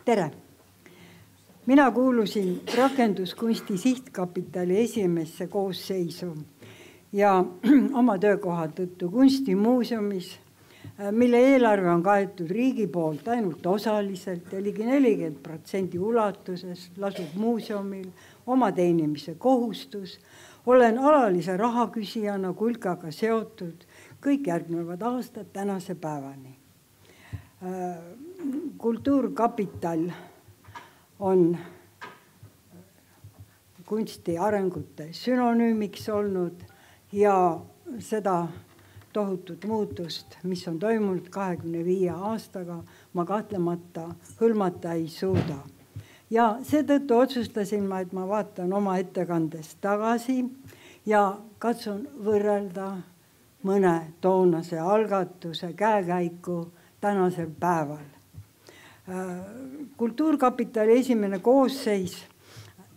Tere! Mina kuulusin Rakenduskunsti Sihtkapitali esimesse koosseisu ja oma töökoha tõttu kunstimuuseumis, mille eelarve on kaetud riigi poolt ainult osaliselt ja ligi 40% ulatuses lasub muuseumil oma teenimise kohustus. Olen alalise rahaküsijana Kulkaga seotud kõik järgnevad aastad tänase päevani. Kultuurkapital on kunsti arengute sünonüümiks olnud ja seda tohutut muutust, mis on toimunud 25 aastaga, ma kahtlemata hõlmata ei suuda. Ja seetõttu otsustasin ma, et ma vaatan oma ettekandest tagasi ja katsun võrrelda mõne toonase algatuse käekäiku tänasel päeval. Kultuurkapitali esimene koosseis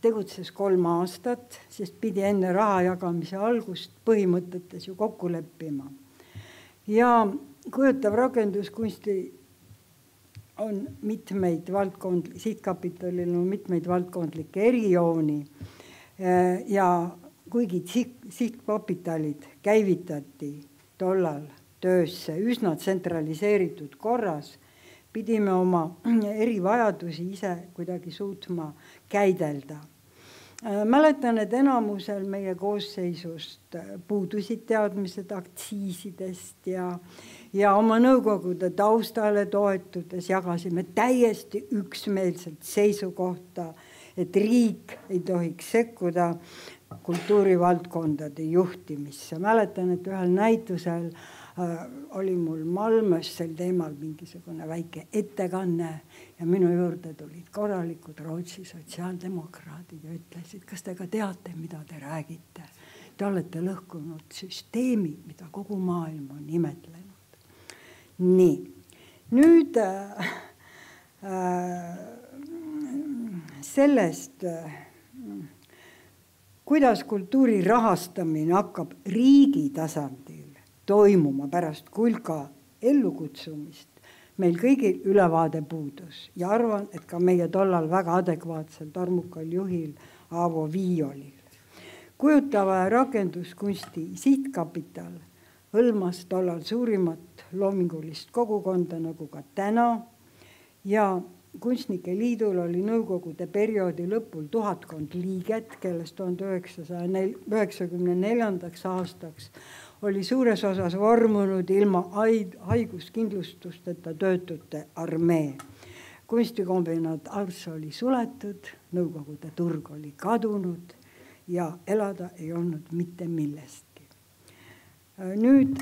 tegutses 3 aastat, sest pidi enne raha jagamise algust põhimõtetes ju kokku leppima. Ja kujutav rakenduskunsti on sihtkapitalil on mitmeid valdkondlikke erijooni ja kuigi sihtkapitalid käivitati tollal töösse üsna tsentraliseeritud korras, pidime oma erivajadusi ise kuidagi suutma käidelda. Mäletan, et enamusel meie koosseisust puudusid teadmised aktsiisidest ja oma nõukogude taustale toetudes jagasime täiesti üksmeelselt seisukohta, et riik ei tohiks sekkuda kultuurivaldkondade juhtimisse. Mäletan, et ühel näitusel oli mul Malmös sel teemal mingisugune väike ettekanne ja minu juurde tulid korralikud Rootsi sotsiaaldemokraadid ja ütlesid, kas te ka teate, mida te räägite? Te olete lõhkunud süsteemi, mida kogu maailm on imetlenud. Nii, nüüd sellest, kuidas kultuuri rahastamine hakkab riigi tasandil toimuma pärast Kulka ellukutsumist, meil kõigil ülevaade puudus ja arvan, et ka meie tollal väga adekvaatselt armukal juhil Aavo Viiolil. Kujutava rakenduskunsti sihtkapital hõlmas tollal suurimat loomingulist kogukonda nagu ka täna ja Kunstnike liidul oli nõukogude perioodi lõpul 1000 liiget, kellest 1994. aastaks oli suures osas vormunud ilma haiguskindlustusteta töötute armee. Kunstikombinaat Ars oli suletud, nõukogude turg oli kadunud ja elada ei olnud mitte millestki. Nüüd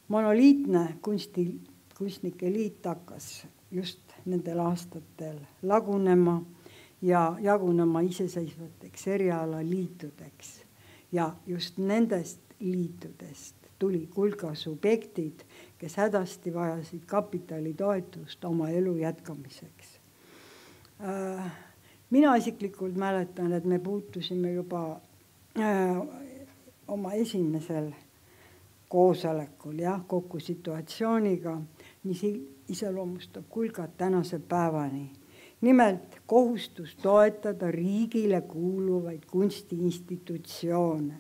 monoliitne kunstnike liit hakkas just nendel aastatel lagunema ja jagunema iseseisvateks erialaliitudeks. Ja just nendest liitudest tuli Kulka subjektid, kes hädasti vajasid kapitali toetust oma elu jätkamiseks. Mina isiklikult mäletan, et me puutusime juba oma esimesel koosolekul kokku situatsiooniga, mis iseloomustab Kulkat tänase päevani. Nimelt kohustus toetada riigile kuuluvaid kunstiinstitutsioone,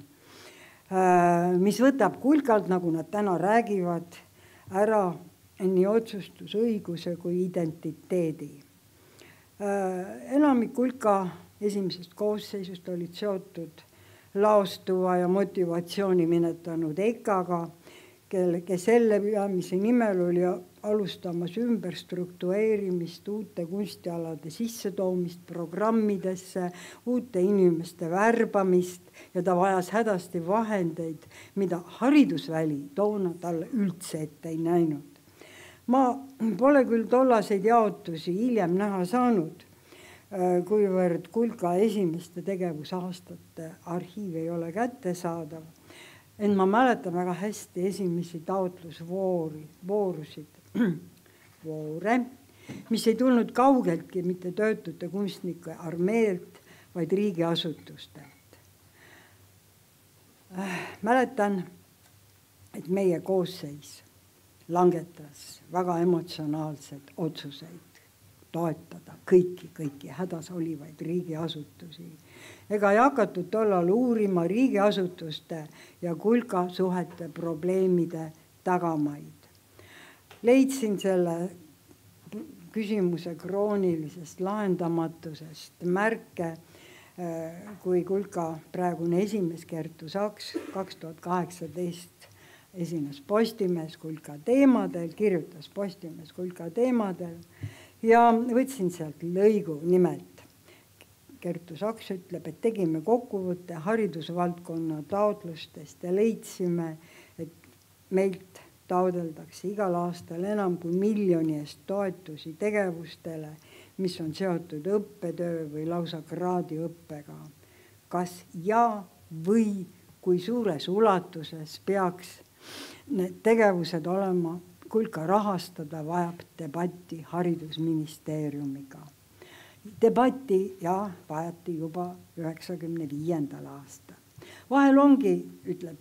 mis võtab Kulkalt, nagu nad täna räägivad, ära nii otsustusõiguse kui identiteedi. Enamik Kulka esimesest koosseisust olid seotud laostuva ja motivatsiooni minetanud EKAga, kes selle peamise nimel oli alustamas ümberstruktureerimist, uute kunstialade sissetoomist programmidesse, uute inimeste värbamist ja ta vajas hädasti vahendeid, mida haridusväli toona talle üldse ette ei näinud. Ma pole küll tollaseid jaotusi hiljem näha saanud, kuivõrd Kulka esimeste tegevusaastate arhiiv ei ole kättesaadav. Ent ma mäletan väga hästi esimesi taotlusvoorusid, mis ei tulnud kaugeltki mitte töötute kunstnike armeelt, vaid riigiasutustelt. Mäletan, et meie koosseis langetas väga emotsionaalsed otsuseid toetada kõiki hädas olivaid riigiasutusi. Ega ei hakatud tollal uurima riigiasutuste ja kulka suhete probleemide tagamaid. Leidsin selle küsimuse kroonilisest lahendamatusest märke, kui kulka praegune esimees Kertu Saks 2018 esines Postimehes kulka teemadel, kirjutas Postimehes kulka teemadel ja võtsin sealt lõigu nimelt. Kertu Saks ütleb, et tegime kokkuvõtte haridusvaldkonna taotlustest ja leidsime, et meilt taodeldakse igal aastal enam kui 1 miljoni eest toetusi tegevustele, mis on seotud õppetöö või lausa kraadiõppega. Kas ja või kui suures ulatuses peaks need tegevused olema kulka rahastada, vajab debatti haridusministeeriumiga. Debatti vajati juba 1995. aastal. Vahel ongi, ütleb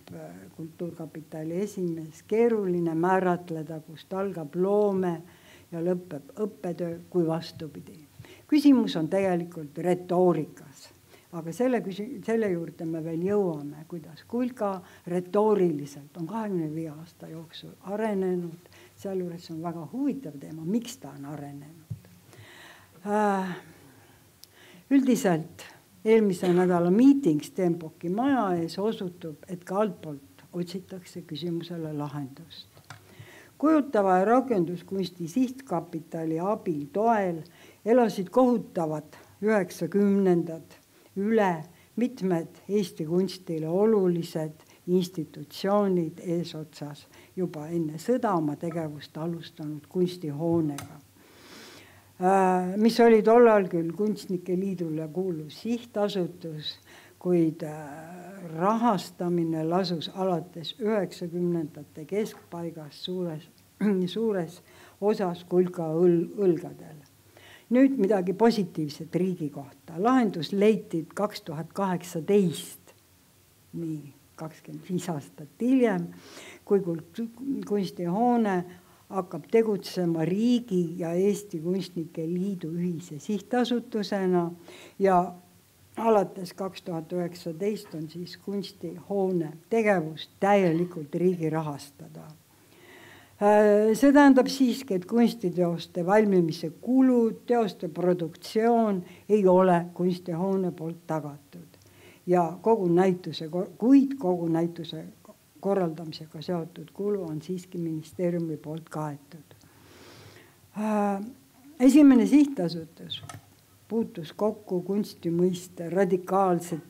Kultuurkapitali esimees, keeruline määratleda, kust algab loome ja lõpeb õppetöö kui vastupidi. Küsimus on tegelikult retoorikas, aga selle juurde me veel jõuame, kuidas kulka retooriliselt on 25 aasta jooksul arenenud. Sealjuures on väga huvitav teema, miks ta on arenenud. Üldiselt eelmise nädala miiting Stenbocki maja ees osutub, et ka altpoolt otsitakse küsimusele lahendust. Kujutava ja rakenduskunsti sihtkapitali abil toel elasid kohutavad 90ndad üle mitmed Eesti kunstile olulised institutsioonid eesotsas juba enne sõda oma tegevust alustanud kunstihoonega, mis oli tollal küll Kunstnike Liidule kuulus sihtasutus, kuid rahastamine lasus alates 90ndate keskpaigas suures osas kulka õlgadel. Nüüd midagi positiivset riigi kohta. Lahendus leiti 2018, nii 25 aastat hiljem, kui kunstihoone hakkab tegutsema riigi ja Eesti Kunstnike Liidu ühise sihtasutusena ja alates 2019 on siis kunstihoone tegevus täielikult riigi rahastada. See tähendab siiski, et kunstiteoste valmimise kulud, teoste produktsioon ei ole kunstihoone poolt tagatud ja kogu näituse korraldamisega seotud kulu on siiski ministeeriumi poolt kaetud. Esimene sihtasutus puutus kokku kunstimõiste radikaalse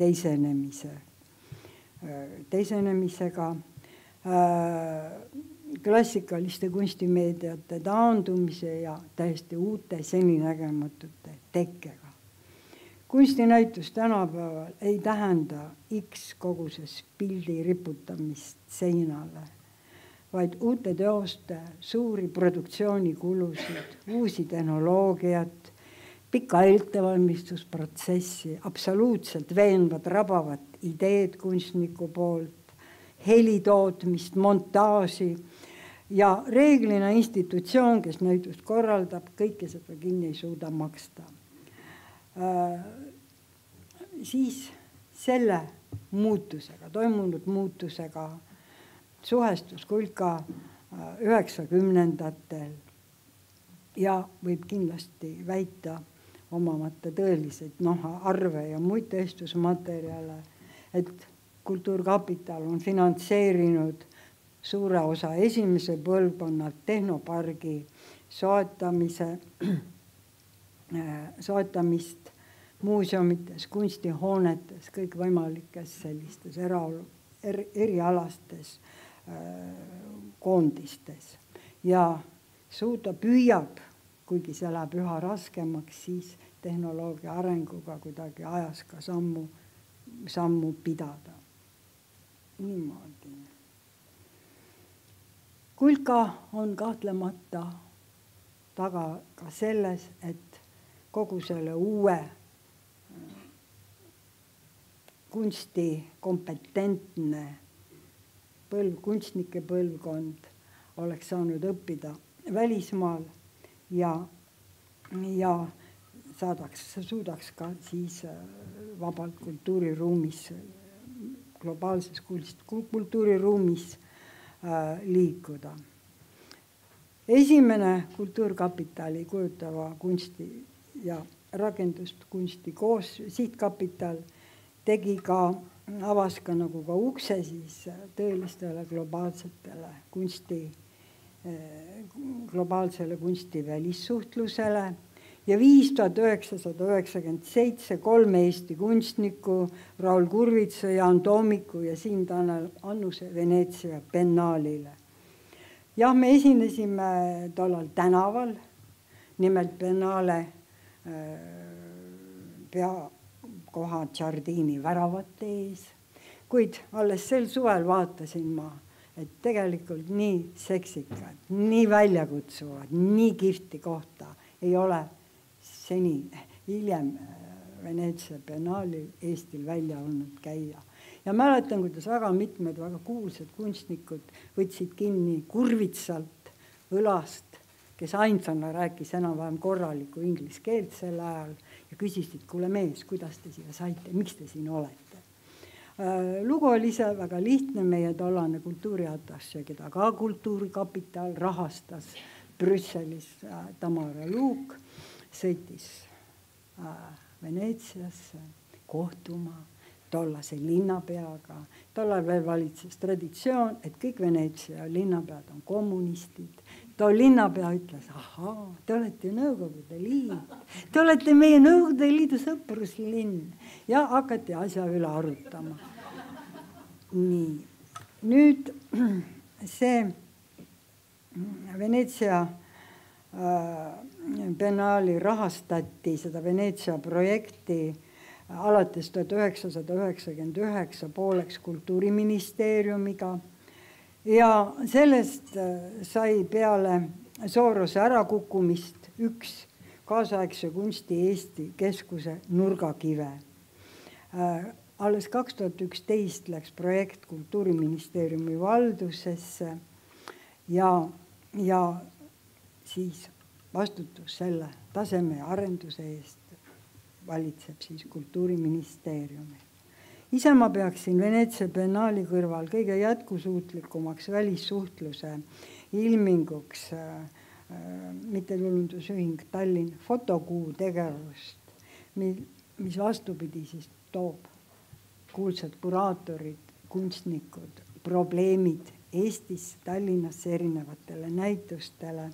teisenemisega, klassikaliste kunstimeediate taandumise ja täiesti uute seninägematute tekkega. Kunstinäitus tänapäeval ei tähenda X koguses pildi riputamist seinale, vaid uute teoste suuri produktsioonikulusid, uusi tehnoloogiat, pikka ettevalmistusprotsessi, absoluutselt veenvad rabavat ideed kunstniku poolt, helitootmist, montaaži ja reeglina institutsioon, kes näitust korraldab, kõike seda kinni ei suuda maksta. Siis selle muutusega, toimunud muutusega suhestus kulka 90ndatel ja võib kindlasti väita omamata tõeliseid arve ja muid tõestusmaterjale, et Kultuurkapital on finantseerinud suure osa esimese põlvkonna tehnopargi soetamist muuseumites, kunstihoonetes, kõikvõimalikes sellistes erialastes koondistes. Ja suuda püüab, kuigi see läheb üha raskemaks, siis tehnoloogia arenguga kuidagi ajas ka sammu pidada. Niimoodi. Kulka on kahtlemata taga ka selles, et kogu selle uue kunsti kompetentne kunstnike põlvkond oleks saanud õppida välismaal ja suudaks ka siis vabalt kultuuriruumis, globaalses kultuuriruumis liikuda. Esimene Kultuurkapitali kujutava kunsti ja rakenduskunsti koos sihtkapital avas ka nagu ka ukse siis tõelistele globaalsele kunsti välissuhtlusele ja 1997 3 Eesti kunstniku, Raul Kurvitsa, Jaan Toomiku ja Siim Tanel Annuse Veneetsia biennaalile. Jah, me esinesime tollal tänaval, nimelt biennaale peakoha Giardini väravate ees, kuid alles sel suvel vaatasin ma, et tegelikult nii seksikad, nii väljakutsuvad, nii kihvti kohta ei ole seni hiljem Veneetsia biennaalil Eestil välja olnud käia. Ja mäletan, kuidas väga mitmed väga kuulsad kunstnikud võtsid kinni Kurvitsalt õlast, kes ainsana rääkis enam-vähem korralikku inglise keelt sel ajal ja küsisid, kuule mees, kuidas te siia saite, miks te siin olete? Lugu oli ise väga lihtne, meie tollane kultuuriatasse, keda ka Kultuurkapital rahastas Brüsselis, Tamara Luuk, sõitis Veneetsiasse kohtuma tollase linnapeaga. Tollal veel valitses traditsioon, et kõik Veneetsia linnapead on kommunistid. Too linnapea ütles, ahaa, te olete Nõukogude Liit, te olete meie Nõukogude Liidu sõpruslinn ja hakati asja üle arutama. Nii, nüüd see Veneetsia biennaali rahastati seda Veneetsia projekti alates 1999 pooleks Kultuuriministeeriumiga ja sellest sai peale Soorose ärakukkumist üks kaasaegse kunsti Eesti keskuse nurgakive. Alles 2011 läks projekt Kultuuriministeeriumi valdusesse ja siis vastutus selle taseme ja arenduse eest valitseb siis Kultuuriministeeriumi. Ise ma peaksin Veneetsia biennaali kõrval kõige jätkusuutlikumaks välissuhtluse ilminguks mittetulundusühing Tallinn Fotokuu tegevust, mis vastupidi siis toob kuulsad kuraatorid, kunstnikud, probleemid Eestis, Tallinnasse erinevatele näitustele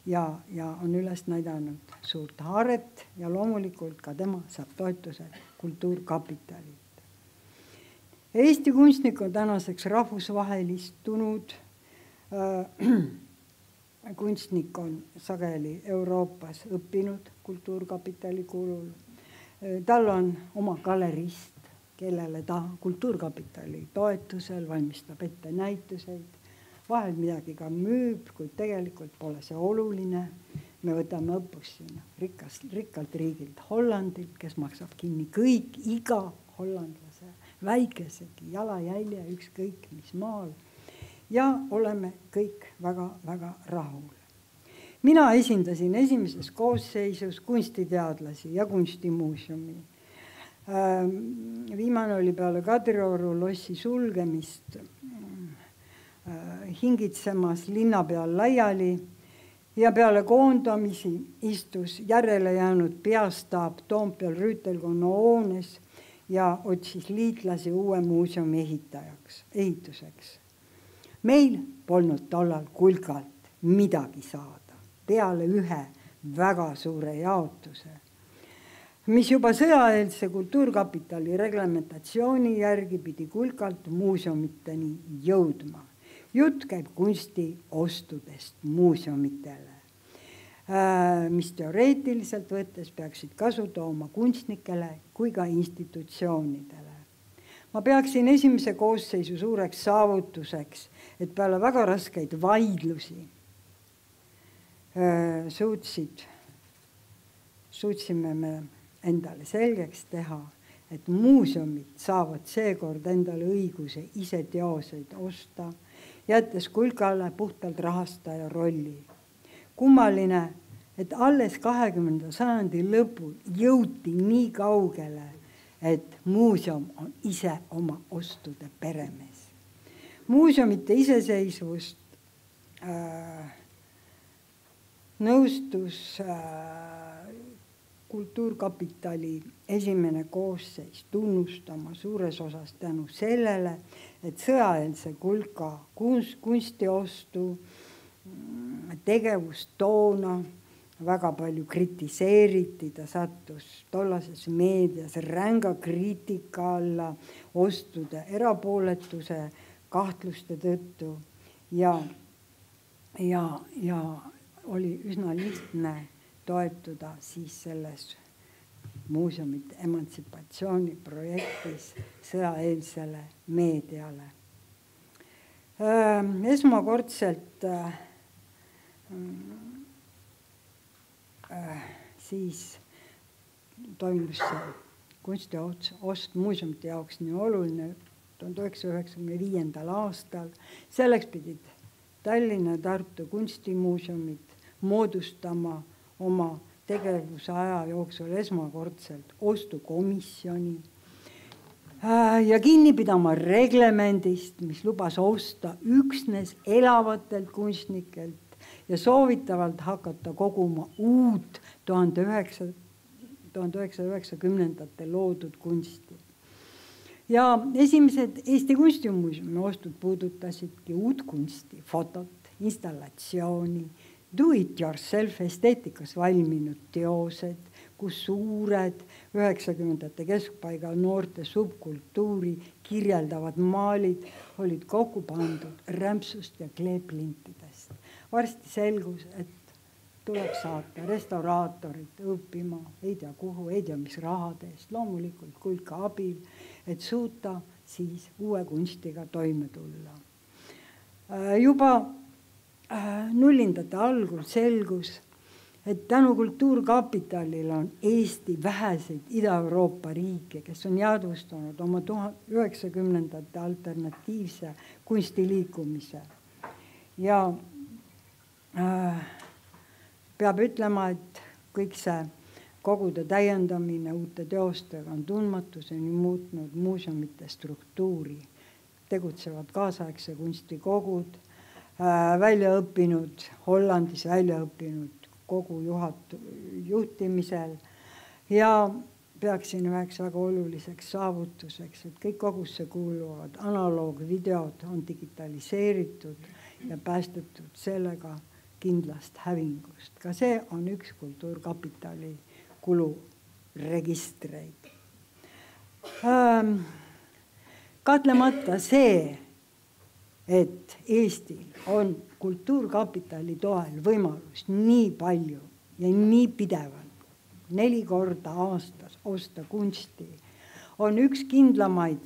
ja on üles näidanud suurt haaret ja loomulikult ka tema saab toetuse Kultuurkapitalilt. Eesti kunstnik on tänaseks rahvusvahelistunud. Kunstnik on sageli Euroopas õppinud Kultuurkapitali kulul. Tal on oma galerist, kellele ta Kultuurkapitali toetusel valmistab ette näituseid. Vahel midagi ka müüb, kuid tegelikult pole see oluline. Me võtame õppust siin rikkalt riigilt Hollandilt, kes maksab kinni kõik iga hollandlase väikesegi jalajälje ükskõik mis maal ja oleme kõik väga rahul. Mina esindasin esimeses koosseisus kunstiteadlasi ja kunstimuuseumi. Viimane oli peale Kadrioru lossi sulgemist hingitsemas linna peal laiali ja peale koondamisi istus järele jäänud peastaap Toompeal Rüütelkonna hoones ja otsis liitlasi uue muuseumi ehituseks. Meil polnud tollal kulkalt midagi saada, peale ühe väga suure jaotuse, mis juba sõjaeelse Kultuurkapitali reglementatsiooni järgi pidi kulkalt muuseumiteni jõudma. Jutt käib kunstiostudest muuseumitele, mis teoreetiliselt võttes peaksid kasu tooma kunstnikele kui ka institutsioonidele. Ma peaksin esimese koosseisu suureks saavutuseks, et peale väga raskeid vaidlusi suutsime me endale selgeks teha, et muuseumid saavad seekord endale õiguse ise teoseid osta jättes Kulkale puhtalt rahastaja rolli. Kummaline, et alles 20. sajandi lõpul jõuti nii kaugele, et muuseum on ise oma ostude peremees. Muuseumite iseseisvust nõustus Kultuurkapitali esimene koosseis tunnustama suures osas tänu sellele, et sõjaeelse Kulka kunstiostu tegevust toona väga palju kritiseeriti, ta sattus tollases meedias ränga kriitika alla ostude erapooletuse kahtluste tõttu ja oli üsna lihtne toetuda siis selles muuseumite emantsipatsiooniprojektis sõjaeelsele meediale. Esmakordselt siis toimus kunstiost muuseumite jaoks nii oluline 1995. aastal. Selleks pidid Tallinna ja Tartu kunstimuuseumid moodustama oma tegevuse aja jooksul esmakordselt ostukomisjoni ja kinni pidama reglemendist, mis lubas osta üksnes elavatelt kunstnikelt ja soovitavalt hakata koguma uut 1990. loodud kunsti. Ja esimesed Eesti Kunstimuuseumi ostud puudutasidki uut kunsti, fotot, installatsiooni, do-it-yourself esteetikas valminud teosed, kus suured 90. keskpaigal noorte subkultuuri kirjeldavad maalid olid kokku pandud rämpsust ja kleeplintidest. Varsti selgus, et tuleb saata restauraatorit õppima, ei tea kuhu, ei tea mis rahadest, loomulikult Kulka abil, et suuta siis uue kunstiga toime tulla. Juba nullindate algul selgus, et tänu Kultuurkapitalil on Eesti väheseid Ida-Euroopa riike, kes on jäädvustanud oma 90. alternatiivse kunstiliikumise. Ja peab ütlema, et kõik see kogude täiendamine uute teostega on tundmatuseni muutnud muuseumite struktuuri. Tegutsevad kaasaegse kunstikogud, väljaõppinud, Hollandis väljaõppinud kogu juhtimisel ja peaksin üheks väga oluliseks saavutuseks, et kõik kogusse kuuluvad analoogvideod on digitaliseeritud ja päästetud sellega kindlast hävingust. Ka see on üks Kultuurkapitali kuluregistreid. Katlemata see, et Eestil on Kultuurkapitali toel võimalus nii palju ja nii pidevalt 4 korda aastas osta kunsti, on üks kindlamaid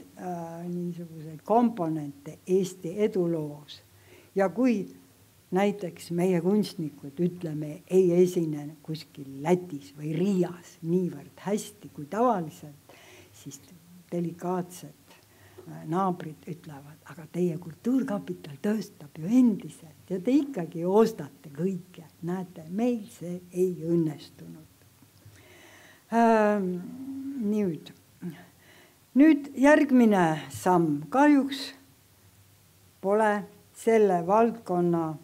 niisuguseid komponente Eesti eduloos. Ja kui näiteks meie kunstnikud, ütleme, ei esine kuskil Lätis või Riias niivõrd hästi kui tavaliselt, siis delikaatsed naabrid ütlevad, aga teie Kultuurkapital tööstab ju endiselt ja te ikkagi ostate kõike. Näete, meil see ei õnnestunud. Nüüd järgmine samm. Kahjuks pole selle valdkonna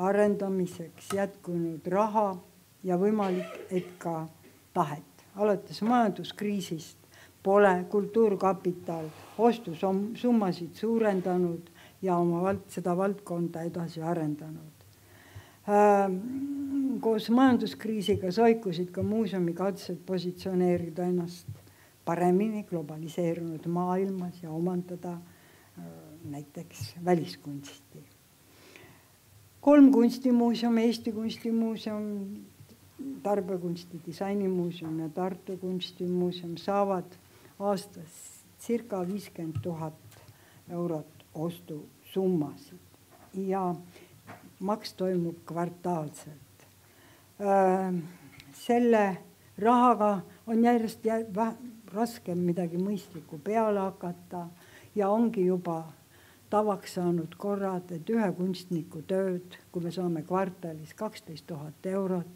arendamiseks jätkunud raha ja võimalik, et ka tahet. Alates majanduskriisist pole Kultuurkapital ostusummasid suurendanud ja seda valdkonda edasi arendanud. Koos majanduskriisiga soikusid ka muuseumi katsed positsioneerida ennast paremini globaliseerunud maailmas ja omandada näiteks väliskunsti. 3 kunstimuuseumi, Eesti Kunstimuuseum, Tarbekunsti disainimuuseum ja Tartu Kunstimuuseum saavad aastas circa 50 000 eurot ostusummasid ja maks toimub kvartaalselt. Selle rahaga on järjest raskem midagi mõistlikku peale hakata ja ongi juba tavaks saanud korrad, et ühe kunstniku tööd, kui me saame kvartalis 12 000 eurot,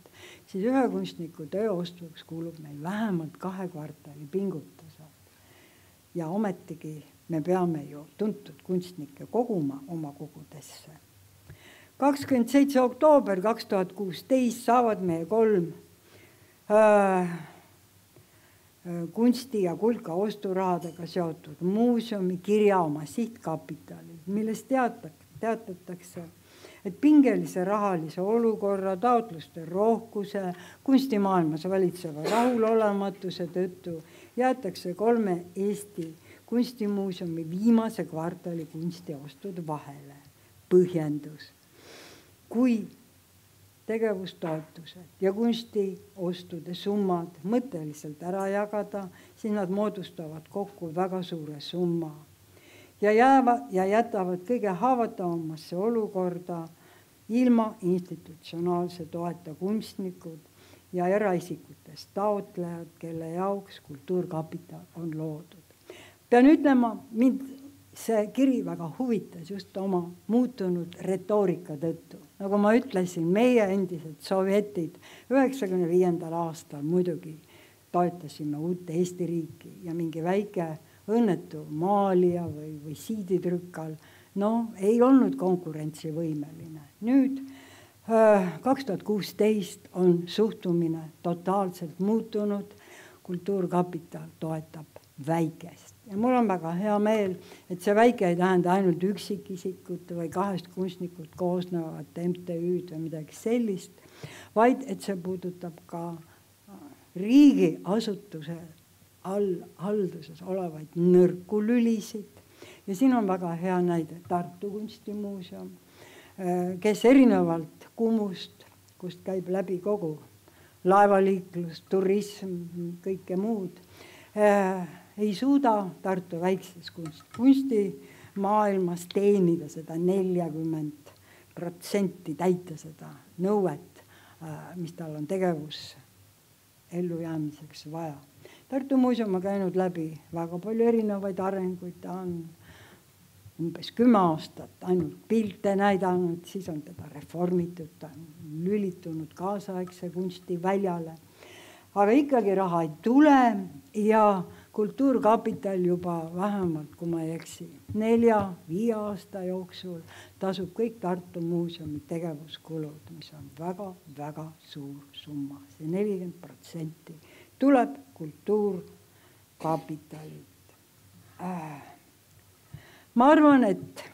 siis ühe kunstniku töö ostuks kuulub meil vähemalt 2 kvartali pingutused. Ja ometigi me peame ju tuntud kunstnikke koguma oma kogudesse. 27. oktoober 2016 saavad meie 3 kunsti- ja kulka osturahadega seotud muuseumi kirja oma sihtkapitali, millest teatatakse, et pingelise rahalise olukorra, taotluste rohkuse, kunstimaailmas valitseva rahulolematuse tõttu jäetakse 3 Eesti kunstimuuseumi viimase kvartali kunstiostud vahele. Põhjendus. Kui tegevustoetused ja kunstiostude summad mõtteliselt ära jagada, siis nad moodustavad kokku väga suure summa ja jätavad kõige haavatavamasse olukorda ilma institutsionaalse toeta kunstnikud ja eraisikutest taotlejad, kelle jaoks Kultuurkapital on loodud. Pean ütlema, mind see kiri väga huvitas just oma muutunud retoorika tõttu. Nagu ma ütlesin, meie endised sovjetid 95. aastal muidugi toetasime uut Eesti riiki ja mingi väike õnnetu maalija või siiditrükkal, ei olnud konkurentsivõimeline. Nüüd 2016 on suhtumine totaalselt muutunud, Kultuurkapital toetab väikest. Ja mul on väga hea meel, et see väike ei tähenda ainult üksikisikut või 2 kunstnikult koosnevat MTÜ-d või midagi sellist, vaid et see puudutab ka riigi asutuse halduses olevaid nõrku lülisid. Ja siin on väga hea näide Tartu kunstimuuseum, kes erinevalt Kumust, kust käib läbi kogu laevaliiklus, turism, kõike muud, ei suuda Tartu väikses kunstimaailmas teenida seda 40%, täita seda nõuet, mis tal on tegevus ellujäämiseks vaja. Tartu muuseum on käinud läbi väga palju erinevaid arenguid, ta on umbes 10 aastat ainult pilte näidanud, siis on teda reformitud, ta on lülitunud kaasaegse kunsti väljale. Aga ikkagi raha ei tule ja Kultuurkapital juba vähemalt, kui ma ei eksi, 4-5 aasta jooksul tasub kõik Tartu muuseumi tegevuskulud, mis on väga suur summa. See 40% tuleb Kultuurkapitalilt. Ma arvan, et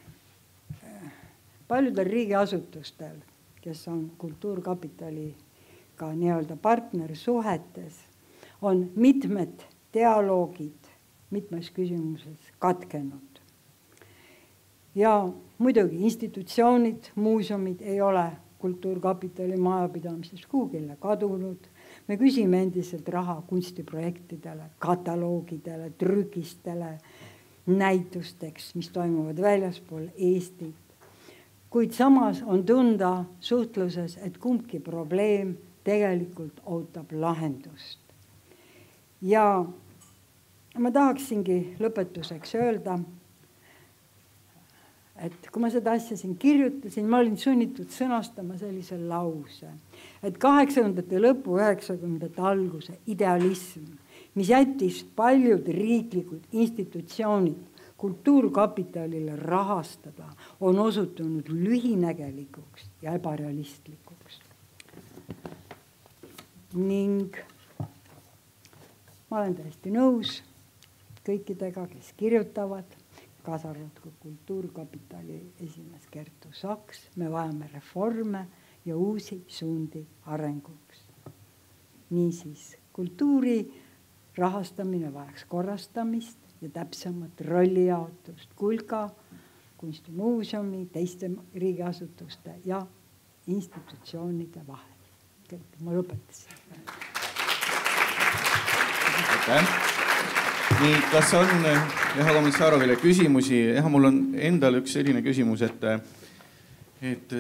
paljudel riigiasutustel, kes on Kultuurkapitaliga nii-öelda partnersuhetes, on mitmed dialoogid mitmes küsimuses katkenud. Ja muidugi institutsioonid, muuseumid ei ole Kultuurkapitali majapidamises kuhugile kadunud. Me küsime endiselt raha kunstiprojektidele, kataloogidele, trükistele, näitusteks, mis toimuvad väljaspool Eestit. Kuid samas on tunda suhtluses, et kumbki probleem tegelikult ootab lahendust. Ja ma tahaksingi lõpetuseks öelda, et kui ma seda asja siin kirjutasin, ma olin sunnitud sõnastama sellise lause, et 80ndate lõpu, 90ndate alguse idealism, mis jättis paljud riiklikud institutsioonid Kultuurkapitalile rahastada, on osutunud lühinägelikuks ja ebarealistlikuks. Ning ma olen täiesti nõus kõikidega, kes kirjutavad, kaasa arvatud Kultuurkapitali esimees Kertu Saks, me vajame reforme ja uusi suundi arenguks. Niisiis, kultuuri rahastamine vajaks korrastamist ja täpsemat rollijaotust Kulka, kunstimuuseumi, teiste riigiasutuste ja institutsioonide vahel. Ma lõpetasin. Nii, kas on Jeha Komissarovile küsimusi? Mul on endal üks selline küsimus, et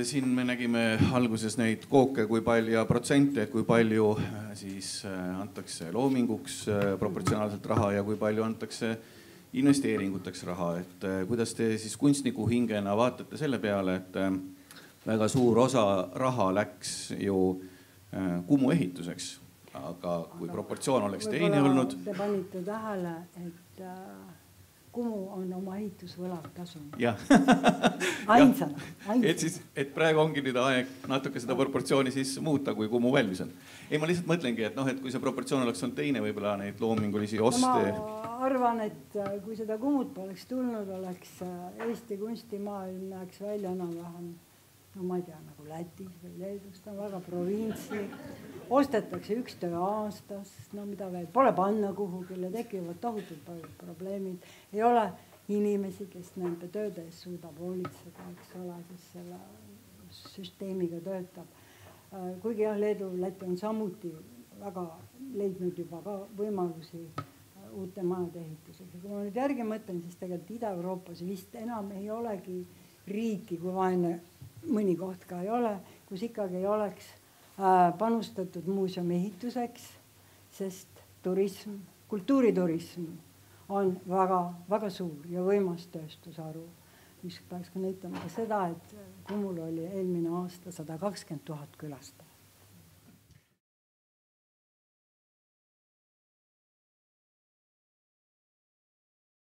siin me nägime alguses neid kooke kui palju ja protsente, et kui palju siis antakse loominguks proportsionaalselt raha ja kui palju antakse investeeringuteks raha, et kuidas te siis kunstniku hingena vaatate selle peale, et väga suur osa raha läks ju Kumu ehituseks, aga kui proportsioon oleks teine olnud. Te panite tähele, et Kumu on oma ehitusvõlad tasunud. Jah. Ainsana. Et praegu ongi nüüd aeg natuke seda proportsiooni siis muuta, kui Kumu valmis on. Ei, ma lihtsalt mõtlengi, et et kui see proportsioon oleks olnud teine, võib-olla neid loomingulisi oste. Ma arvan, et kui seda Kumut poleks tulnud, oleks Eesti kunstimaailm näeks välja enam-vähem, no ma ei tea, nagu Lätis või Leedus, ta on väga proviintsi. Ostetakse üks töö aastas, no mida veel, pole panna kuhugile, tekivad tohutult paljud probleemid. Ei ole inimesi, kes nende tööde eest suudab hoolitseda, eks ole, kes selle süsteemiga töötab. Kuigi jah, Leedu, Läti on samuti väga leidnud juba ka võimalusi uute majade ehituseks. Kui ma nüüd järgi mõtlen, siis tegelikult Ida-Euroopas vist enam ei olegi riiki, kui vaene mõni koht ka ei ole, kus ikkagi ei oleks panustatud muuseumi ehituseks, sest turism, kultuuriturism on väga, väga suur ja võimas tööstusharu, mis peaks ka näitama ka seda, et Kumul oli eelmine aasta 120 000 külastajat.